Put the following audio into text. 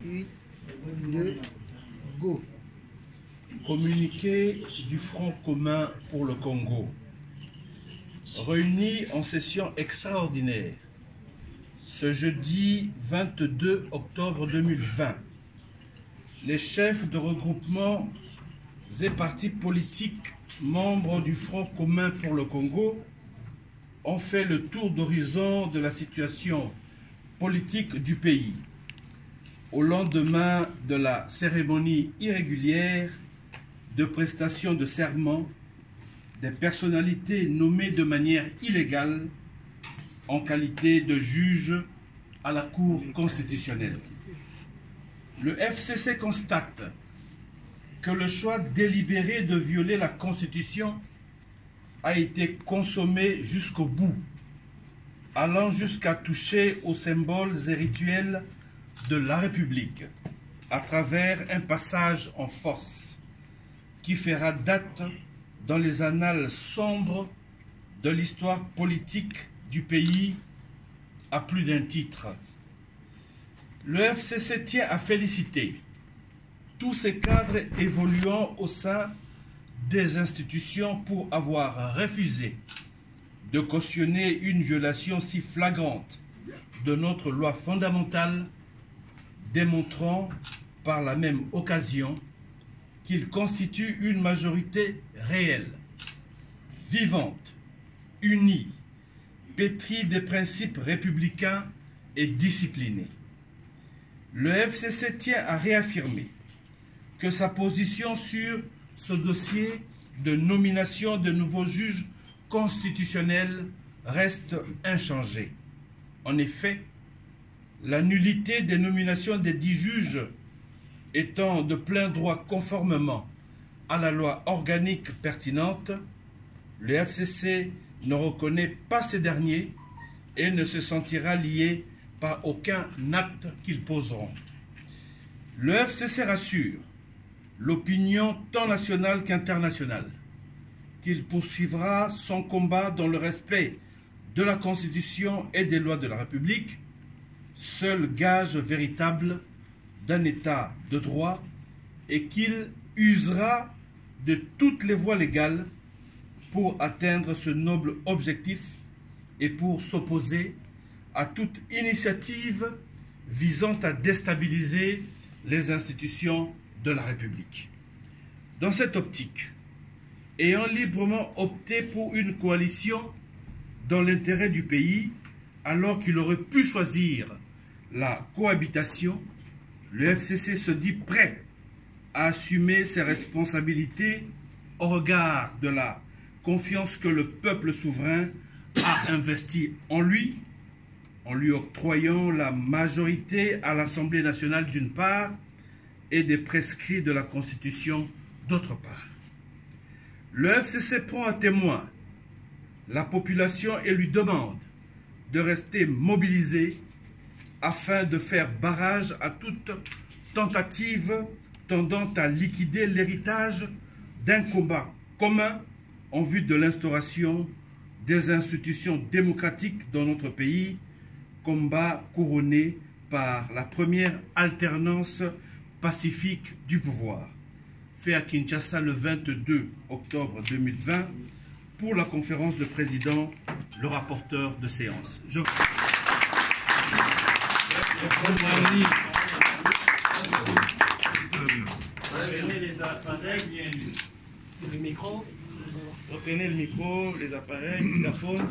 8, 2, go. Communiqué du Front commun pour le Congo. Réunis en session extraordinaire ce jeudi 22 octobre 2020, les chefs de regroupements et partis politiques membres du Front commun pour le Congo ont fait le tour d'horizon de la situation politique du pays au lendemain de la cérémonie irrégulière de prestation de serment des personnalités nommées de manière illégale en qualité de juge à la Cour constitutionnelle. Le FCC constate que le choix délibéré de violer la Constitution a été consommé jusqu'au bout, allant jusqu'à toucher aux symboles et rituels de la République à travers un passage en force qui fera date dans les annales sombres de l'histoire politique du pays à plus d'un titre. Le FCC tient à féliciter tous ces cadres évoluant au sein des institutions pour avoir refusé de cautionner une violation si flagrante de notre loi fondamentale, démontrant par la même occasion qu'il constitue une majorité réelle, vivante, unie, pétrie des principes républicains et disciplinée. Le FCC tient à réaffirmer que sa position sur ce dossier de nomination de nouveaux juges constitutionnels reste inchangée. En effet, la nullité des nominations des 10 juges étant de plein droit conformément à la loi organique pertinente, le FCC ne reconnaît pas ces derniers et ne se sentira lié par aucun acte qu'ils poseront. Le FCC rassure l'opinion tant nationale qu'internationale qu'il poursuivra son combat dans le respect de la Constitution et des lois de la République, seul gage véritable d'un État de droit, et qu'il usera de toutes les voies légales pour atteindre ce noble objectif et pour s'opposer à toute initiative visant à déstabiliser les institutions de la République. Dans cette optique, ayant librement opté pour une coalition dans l'intérêt du pays, alors qu'il aurait pu choisir la cohabitation, le FCC se dit prêt à assumer ses responsabilités au regard de la confiance que le peuple souverain a investie en lui octroyant la majorité à l'Assemblée nationale d'une part et des prescrits de la Constitution d'autre part. Le FCC prend à témoin la population et lui demande de rester mobilisée afin de faire barrage à toute tentative tendant à liquider l'héritage d'un combat commun en vue de l'instauration des institutions démocratiques dans notre pays, combat couronné par la première alternance pacifique du pouvoir. Fait à Kinshasa le 22 octobre 2020 pour la conférence de présidents, le rapporteur de séance. Reprenez les appareils, le micro. Reprenez le micro, les appareils, le microphone.